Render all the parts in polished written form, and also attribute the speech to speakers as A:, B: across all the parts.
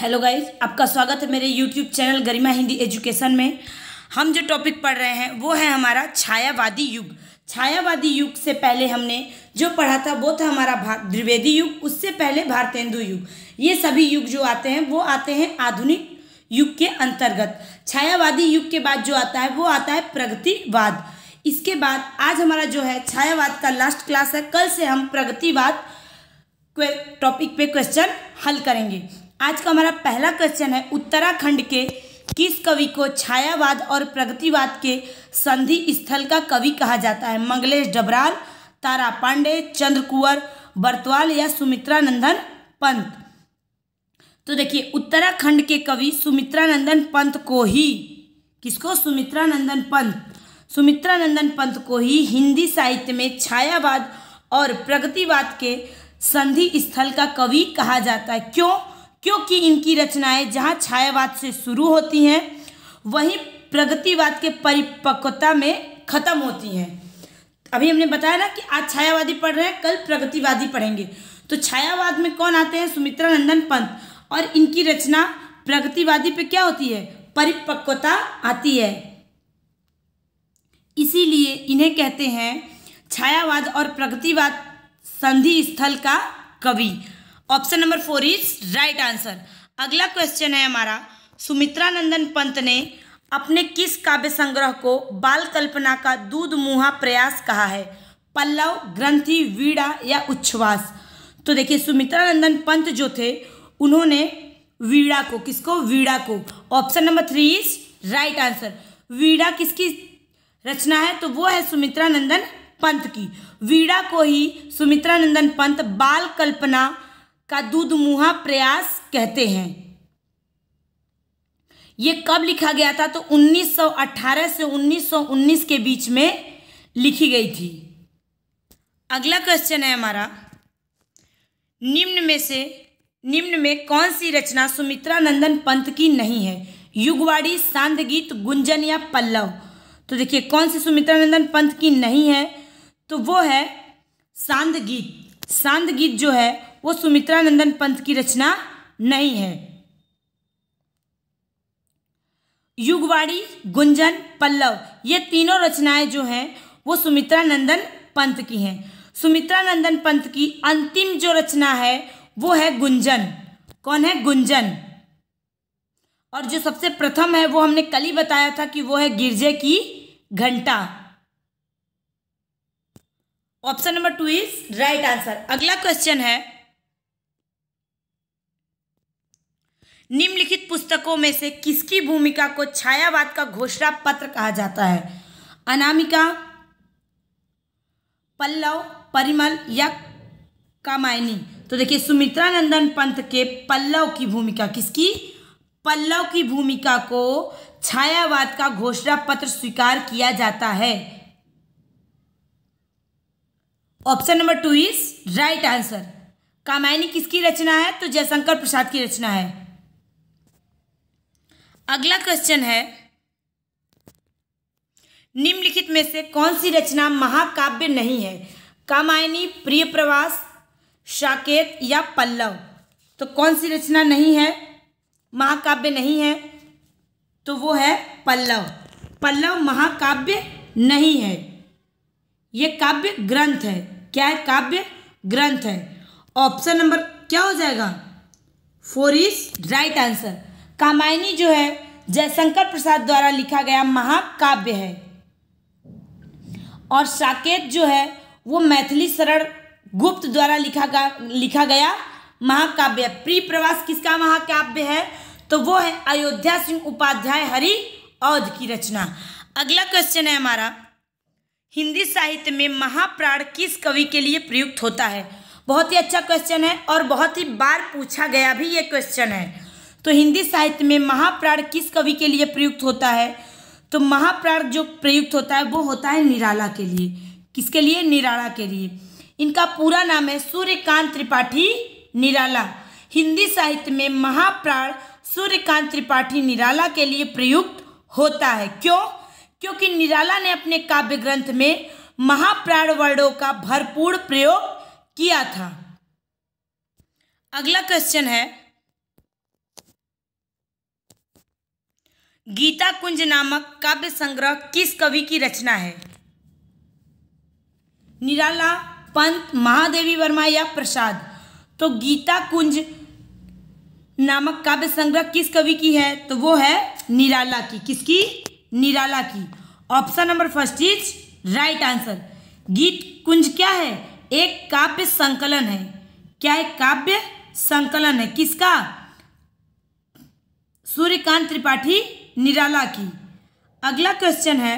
A: Hello guys, आपका स्वागत है मेरे यूट्यूब चैनल गरिमा हिंदी एजुकेशन में। हम जो टॉपिक पढ़ रहे हैं वो है हमारा छायावादी युग। छायावादी युग से पहले हमने जो पढ़ा था वो था हमारा द्विवेदी युग, उससे पहले भारतेंदु युग। ये सभी युग जो आते हैं वो आते हैं आधुनिक युग के अंतर्गत। छायावादी युग के बाद जो आता है वो आता है प्रगतिवाद। इसके बाद आज हमारा जो है छायावाद का लास्ट क्लास है। कल से हम प्रगतिवाद टॉपिक पे क्वेश्चन हल करेंगे। आज का हमारा पहला क्वेश्चन है, उत्तराखंड के किस कवि को छायावाद और प्रगतिवाद के संधि स्थल का कवि कहा जाता है? मंगलेश डबराल, तारा पांडे, चंद्र कुंवर बरतवाल या सुमित्रा नंदन पंत। तो देखिए, उत्तराखंड के कवि सुमित्रा नंदन पंत को ही, किसको? सुमित्रा नंदन पंत। सुमित्रा नंदन पंत को ही हिंदी साहित्य में छायावाद और प्रगतिवाद के संधि स्थल का कवि कहा जाता है। क्यों? क्योंकि इनकी रचनाएं जहां छायावाद से शुरू होती हैं वहीं प्रगतिवाद के परिपक्वता में खत्म होती हैं। अभी हमने बताया ना कि आज छायावादी पढ़ रहे हैं, कल प्रगतिवादी पढ़ेंगे। तो छायावाद में कौन आते हैं? सुमित्रा नंदन पंत। और इनकी रचना प्रगतिवादी पे क्या होती है? परिपक्वता आती है। इसीलिए इन्हें कहते हैं छायावाद और प्रगतिवाद संधि स्थल का कवि। Option number 4 is right answer. अगला क्वेश्चन है हमारा, सुमित्रा नंदन पंत ने अपने किस काव्य संग्रह को बाल कल्पना का दूध मुहा प्रयास कहा है? पल्लव, ग्रंथि, वीणा या उच्छ्वास। तो देखिए, सुमित्रा नंदन पंत जो थे उन्होंने वीणा को, किसको? वीणा को। Option number 3 is right answer. Veena किसकी रचना है? तो वो है सुमित्रा नंदन पंत की। वीणा को ही सुमित्रा नंदन पंत बाल कल्पना का दूध मुहा प्रयास कहते हैं। ये कब लिखा गया था? तो 1918 से 1919 के बीच में लिखी गई थी। अगला क्वेश्चन है हमारा, निम्न में कौन सी रचना सुमित्रा नंदन पंत की नहीं है? युगवाड़ी, सांध्य गीत, गुंजन या पल्लव। तो देखिए, कौन सी सुमित्रा नंदन पंत की नहीं है? तो वो है सांध्य गीत। सांध्य गीत जो है वो सुमित्रा नंदन पंत की रचना नहीं है। युगवाड़ी, गुंजन, पल्लव, ये तीनों रचनाएं जो हैं वो सुमित्रा नंदन पंत की हैं। सुमित्रा नंदन पंत की अंतिम जो रचना है वो है गुंजन। कौन है? गुंजन। और जो सबसे प्रथम है वो हमने कल ही बताया था कि वो है गिरजे की घंटा। Option number 2 is right answer. अगला क्वेश्चन है, निम्नलिखित पुस्तकों में से किसकी भूमिका को छायावाद का घोषणा पत्र कहा जाता है? अनामिका, पल्लव, परिमल या कामायनी। तो देखिए, सुमित्रा नंदन पंत के पल्लव की भूमिका, किसकी? पल्लव की भूमिका को छायावाद का घोषणा पत्र स्वीकार किया जाता है। Option number 2 is right answer. Kamayani किसकी रचना है? तो जयशंकर प्रसाद की रचना है। अगला क्वेश्चन है, निम्नलिखित में से कौन सी रचना महाकाव्य नहीं है? कामायनी, प्रिय प्रवास, साकेत या पल्लव। तो कौन सी रचना नहीं है, महाकाव्य नहीं है? तो वो है पल्लव। पल्लव महाकाव्य नहीं है, ये काव्य ग्रंथ है। क्या है? काव्य ग्रंथ है। ऑप्शन नंबर क्या हो जाएगा? 4 इज राइट आंसर। कामायनी जो है जयशंकर प्रसाद द्वारा लिखा गया महाकाव्य है। और साकेत जो है वो मैथिली शरण गुप्त द्वारा लिखा गया महाकाव्य है। प्रिय प्रवास किसका महाकाव्य है? तो वो है अयोध्या सिंह उपाध्याय हरि औध की रचना। अगला क्वेश्चन है हमारा, हिंदी साहित्य में महाप्राण किस कवि के लिए प्रयुक्त होता है? बहुत ही अच्छा क्वेश्चन है और बहुत ही बार पूछा गया भी ये क्वेश्चन है। तो हिंदी साहित्य में महाप्राण किस कवि के लिए प्रयुक्त होता है? तो महाप्राण जो प्रयुक्त होता है वो होता है निराला के लिए। किसके लिए? निराला के लिए। इनका पूरा नाम है सूर्यकांत त्रिपाठी निराला। हिंदी साहित्य में महाप्राण सूर्यकांत त्रिपाठी निराला के लिए प्रयुक्त होता है। क्यों? क्योंकि निराला ने अपने काव्य ग्रंथ में महाप्राण वर्णों का भरपूर प्रयोग किया था। अगला क्वेश्चन है, गीता कुंज नामक काव्य संग्रह किस कवि की रचना है? निराला, पंत, महादेवी वर्मा या प्रसाद? तो गीता कुंज नामक काव्य संग्रह किस कवि की है? तो वो है निराला की। किसकी? निराला की। Option number first is right answer. गीत कुंज क्या है? एक काव्य संकलन है। क्या है? काव्य संकलन है। किसका? सूर्यकांत त्रिपाठी निराला की। अगला क्वेश्चन है,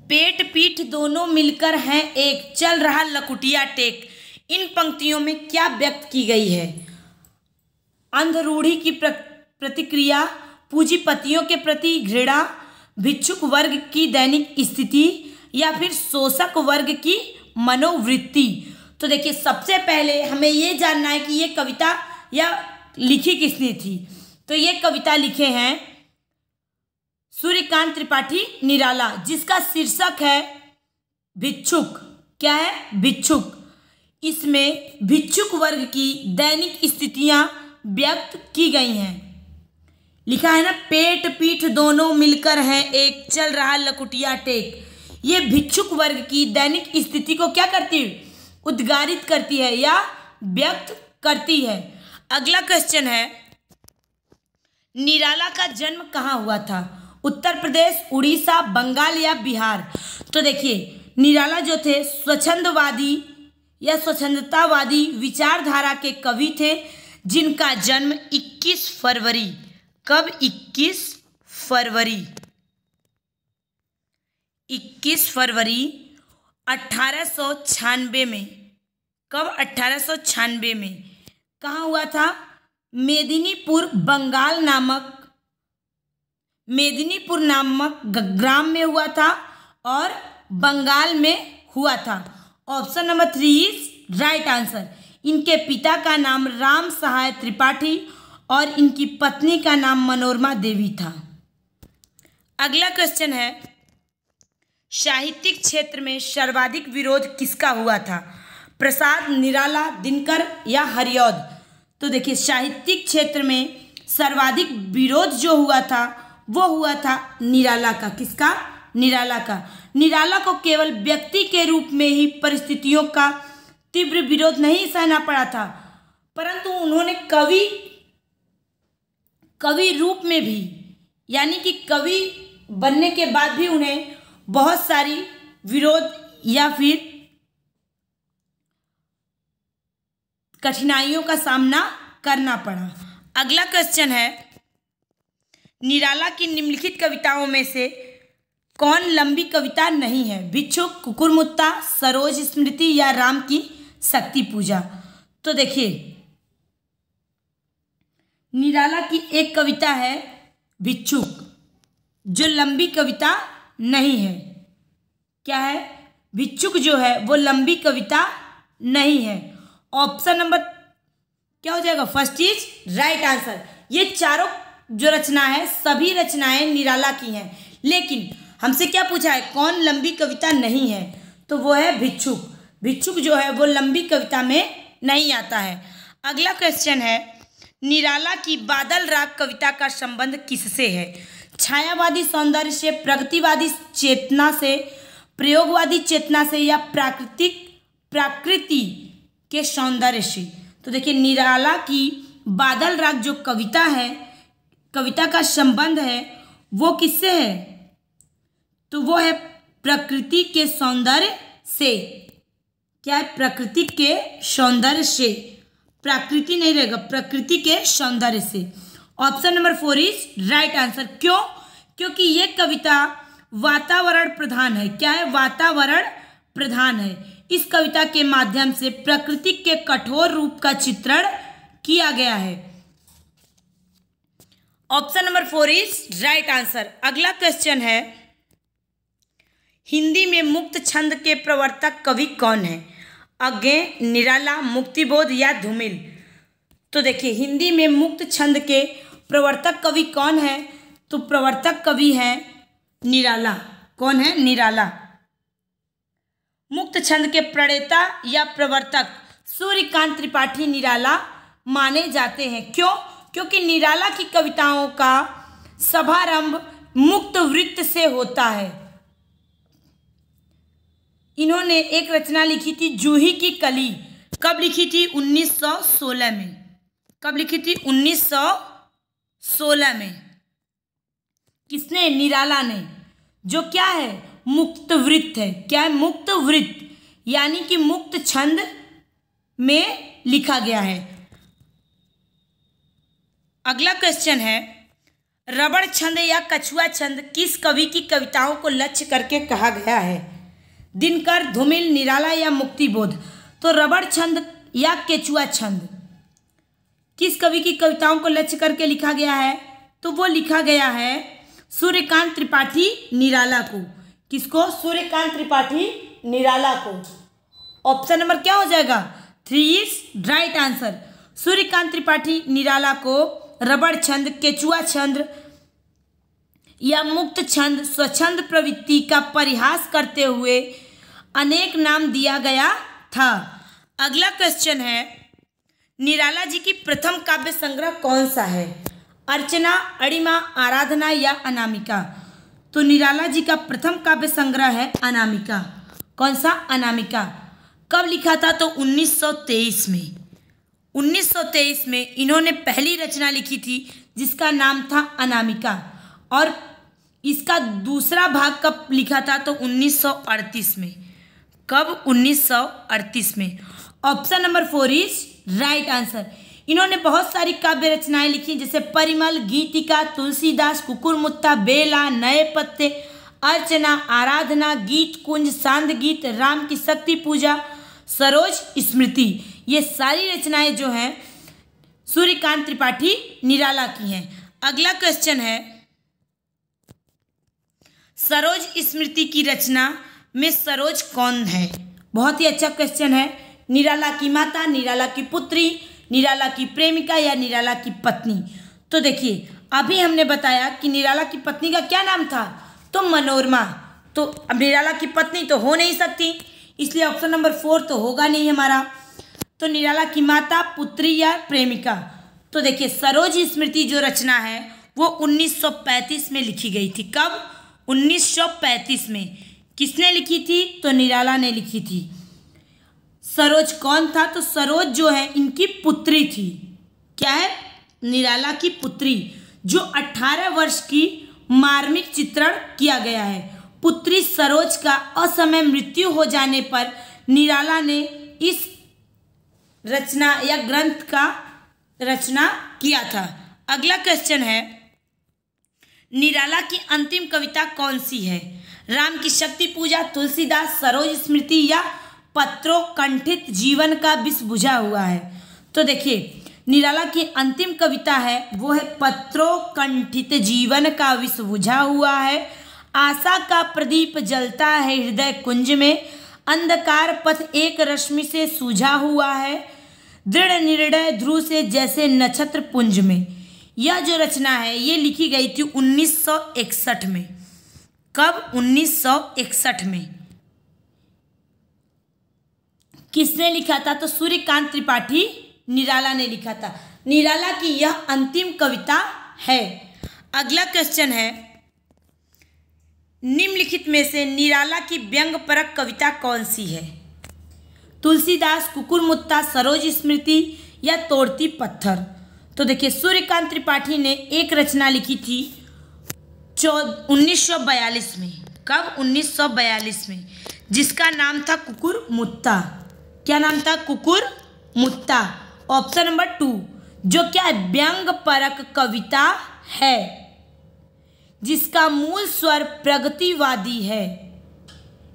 A: पेट पीठ दोनों मिलकर हैं एक, चल रहा लकुटिया टेक। इन पंक्तियों में क्या व्यक्त की गई है? अंधरूढ़ी की प्रतिक्रिया, पूंजीपतियों के प्रति घृणा, भिक्षुक वर्ग की दैनिक स्थिति या फिर शोषक वर्ग की मनोवृत्ति। तो देखिए, सबसे पहले हमें ये जानना है कि ये कविता या लिखी किसने थी। तो ये कविता लिखे हैं सूर्यकांत त्रिपाठी निराला, जिसका शीर्षक है भिक्षुक। क्या है? भिक्षुक। इसमें भिक्षुक वर्ग की दैनिक स्थितियां व्यक्त की गई हैं। लिखा है ना, पेट पीठ दोनों मिलकर हैं एक, चल रहा लकुटिया टेक। ये भिक्षुक वर्ग की दैनिक स्थिति को क्या करती है? उद्गारित करती है या व्यक्त करती है। अगला क्वेश्चन है, निराला का जन्म कहाँ हुआ था? उत्तर प्रदेश, उड़ीसा, बंगाल या बिहार? तो देखिए, निराला जो थे स्वच्छंदवादी या स्वच्छंदतावादी विचारधारा के कवि थे, जिनका जन्म 21 फरवरी, कब? 21 फरवरी 1896 में। कब? 1896 में। कहाँ हुआ था? मेदिनीपुर नामक ग्राम में हुआ था और बंगाल में हुआ था। Option number 3 is right answer. इनके पिता का नाम राम सहाय त्रिपाठी और इनकी पत्नी का नाम मनोरमा देवी था। अगला क्वेश्चन है, साहित्यिक क्षेत्र में सर्वाधिक विरोध किसका हुआ था? प्रसाद, निराला, दिनकर या हरिऔध? तो देखिए, साहित्यिक क्षेत्र में सर्वाधिक विरोध जो हुआ था वो हुआ था निराला का। किसका? निराला का। निराला को केवल व्यक्ति के रूप में ही परिस्थितियों का तीव्र विरोध नहीं सहना पड़ा था, परंतु उन्होंने कवि रूप में भी, यानी कि कवि बनने के बाद भी उन्हें बहुत सारी विरोध या फिर कठिनाइयों का सामना करना पड़ा। अगला क्वेश्चन है, निराला की निम्नलिखित कविताओं में से कौन लंबी कविता नहीं है? भिक्षुक, कुकुरमुत्ता, सरोज स्मृति या राम की शक्ति पूजा? तो देखिए, निराला की एक कविता है भिक्षुक, जो लंबी कविता नहीं है। क्या है? भिक्षुक जो है वो लंबी कविता नहीं है। ऑप्शन नंबर क्या हो जाएगा? First is right answer. ये चारों जो रचना है, सभी रचनाएं निराला की हैं, लेकिन हमसे क्या पूछा है? कौन लंबी कविता नहीं है? तो वो है भिक्षुक। भिक्षुक जो है वो लंबी कविता में नहीं आता है। अगला क्वेश्चन है, निराला की बादल राग कविता का संबंध किससे है? छायावादी सौंदर्य से, प्रगतिवादी चेतना से, प्रयोगवादी चेतना से या प्रकृति के सौंदर्य से? तो देखिए, निराला की बादल राग जो कविता है, कविता का संबंध है वो किससे है? तो वो है प्रकृति के सौंदर्य से। क्या है? प्रकृति के सौंदर्य से। प्रकृति नहीं रहेगा, प्रकृति के सौंदर्य से। Option number 4 is right answer. क्यों? क्योंकि ये कविता वातावरण प्रधान है। क्या है? वातावरण प्रधान है। इस कविता के माध्यम से प्रकृति के कठोर रूप का चित्रण किया गया है। Option number 4 is right answer. अगला क्वेश्चन है, हिंदी में मुक्त छंद के प्रवर्तक कवि कौन है? अज्ञे, निराला, मुक्तिबोध या धूमिल? तो देखिए, हिंदी में मुक्त छंद के प्रवर्तक कवि कौन है? तो प्रवर्तक कवि है निराला। कौन है? निराला। मुक्त छंद के प्रणेता या प्रवर्तक सूर्यकांत त्रिपाठी निराला माने जाते हैं। क्यों? क्योंकि निराला की कविताओं का शुभारंभ मुक्त वृत्त से होता है। इन्होंने एक रचना लिखी थी जूही की कली। कब लिखी थी? 1916 में। कब लिखी थी? 1916 में। किसने? निराला ने। जो क्या है? मुक्त वृत्त है। क्या है? मुक्त वृत्त, यानी कि मुक्त छंद में लिखा गया है। अगला क्वेश्चन है, रबड़ छंद या कछुआ छंद किस कवि की कविताओं को लक्ष्य करके कहा गया है? दिनकर, धूमिल, निराला या मुक्तिबोध? तो रबड़ छंद या केचुआ छंद किस कवि की कविताओं को लक्ष्य करके लिखा गया है? तो वो लिखा गया है सूर्यकांत त्रिपाठी निराला को। किसको? सूर्यकांत त्रिपाठी निराला को। ऑप्शन नंबर क्या हो जाएगा? 3 is right answer. Suryakant Tripathi Nirala को रबड़ छंद, केचुआ छंद या मुक्त छंद, स्वच्छंद प्रवृत्ति का परिहास करते हुए अनेक नाम दिया गया था। अगला क्वेश्चन है, निराला जी की प्रथम काव्य संग्रह कौन सा है? अर्चना, अणिमा, आराधना या अनामिका? तो निराला जी का प्रथम काव्य संग्रह है अनामिका। कौन सा? अनामिका। कब लिखा था? तो 1923 में। 1923 में इन्होंने पहली रचना लिखी थी जिसका नाम था अनामिका, और इसका दूसरा भाग कब लिखा था? तो 1938 में। कब? 1938 में। Option number 4 is right answer. इन्होंने बहुत सारी काव्य रचनाएं लिखी, जैसे परिमल, गीतिका, तुलसीदास, कुकुरमुत्ता, बेला, नए पत्ते, अर्चना, आराधना, गीत कुंज, सांद गीत, राम की शक्ति पूजा, सरोज स्मृति। ये सारी रचनाएं जो हैं सूर्यकांत त्रिपाठी निराला की हैं। अगला क्वेश्चन है, सरोज स्मृति की रचना में सरोज कौन है? बहुत ही अच्छा क्वेश्चन है। निराला की माता, निराला की पुत्री, निराला की प्रेमिका या निराला की पत्नी? तो देखिए, अभी हमने बताया कि निराला की पत्नी का क्या नाम था? तो मनोरमा। तो अब निराला की पत्नी तो हो नहीं सकती, इसलिए ऑप्शन नंबर 4 तो होगा नहीं हमारा। तो निराला की माता, पुत्री या प्रेमिका? तो देखिए, सरोज स्मृति जो रचना है वो 1935 में लिखी गई थी। कब? 1935 में। किसने लिखी थी? तो निराला ने लिखी थी। सरोज कौन था? तो सरोज जो है इनकी पुत्री थी। क्या है? निराला की पुत्री, जो 18 वर्ष की मार्मिक चित्रण किया गया है। पुत्री सरोज का असमय मृत्यु हो जाने पर निराला ने इस रचना या ग्रंथ का रचना किया था। अगला क्वेश्चन है, निराला की अंतिम कविता कौन सी है? राम की शक्ति पूजा, तुलसीदास, सरोज स्मृति या पत्रों कंठित जीवन का विष बुझा हुआ है? तो देखिए, निराला की अंतिम कविता है वो है पत्रों कंठित जीवन का विष बुझा हुआ है। आशा का प्रदीप जलता है हृदय कुंज में, अंधकार पथ एक रश्मि से सूझा हुआ है, दृढ़ निर्णय ध्रुव से जैसे नक्षत्र पुंज में। यह जो रचना है ये लिखी गई थी 1961 में। कब? 1961 में। किसने लिखा था? तो सूर्यकांत त्रिपाठी निराला ने लिखा था। निराला की यह अंतिम कविता है। अगला क्वेश्चन है, निम्नलिखित में से निराला की व्यंग्यपरक कविता कौन सी है? तुलसीदास, कुकुरमुत्ता, सरोज स्मृति या तोड़ती पत्थर? तो देखिए, सूर्यकांत त्रिपाठी ने एक रचना लिखी थी 1942 में। कब? 1942 में, जिसका नाम था कुकुरमुत्ता। क्या नाम था? कुकुरमुत्ता। ऑप्शन नंबर 2, जो क्या है? व्यंग्यपरक कविता है जिसका मूल स्वर प्रगतिवादी है।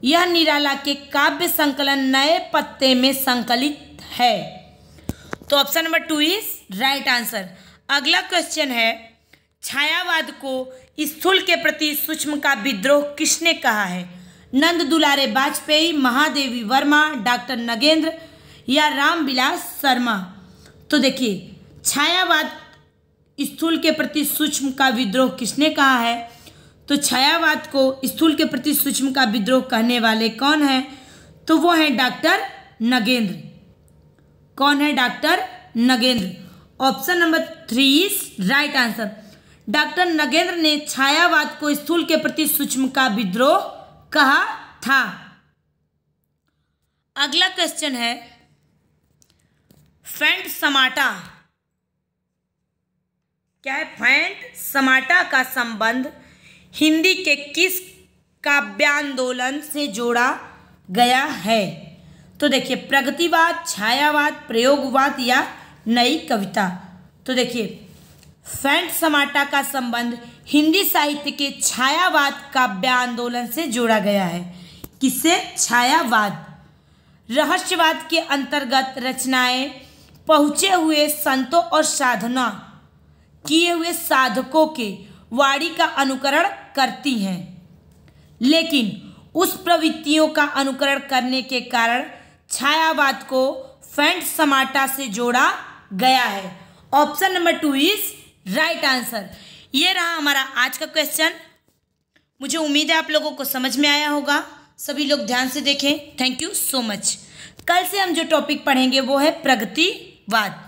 A: यह निराला के काव्य संकलन नए पत्ते में संकलित है। तो option number 2 is right answer. अगला क्वेश्चन है, छायावाद को स्थूल के प्रति सूक्ष्म का विद्रोह किसने कहा है? नंद दुलारे वाजपेयी, महादेवी वर्मा, डॉक्टर नगेंद्र या रामविलास शर्मा? तो देखिए, छायावाद स्थूल के प्रति सूक्ष्म का विद्रोह किसने कहा है? तो छायावाद को स्थूल के प्रति सूक्ष्म का विद्रोह कहने वाले कौन है? तो वो है डॉक्टर नगेंद्र। कौन है? Doctor Nagendra. Option number 3 is right answer. Doctor Nagendra ने छायावाद को स्थूल के प्रति सूक्ष्म का विद्रोह कहा था। अगला क्वेश्चन है, फेंट समाटा। क्या है? फेंट समाटा का संबंध हिंदी के किस काव्यांदोलन से जोड़ा गया है? तो देखिए, प्रगतिवाद, छायावाद, प्रयोगवाद या नई कविता। तो देखिए, फेंट समाटा का संबंध हिंदी साहित्य के छायावाद काव्यांदोलन से जोड़ा गया है। किससे? छायावाद। रहस्यवाद के अंतर्गत रचनाएं पहुँचे हुए संतों और साधना किए हुए साधकों के वाणी का अनुकरण करती हैं, लेकिन उस प्रवृत्तियों का अनुकरण करने के कारण छायावाद को फेंट समाटा से जोड़ा गया है। Option number 2 is right answer. ये रहा हमारा आज का क्वेश्चन। मुझे उम्मीद है आप लोगों को समझ में आया होगा। सभी लोग ध्यान से देखें। Thank you so much. कल से हम जो टॉपिक पढ़ेंगे वो है प्रगतिवाद।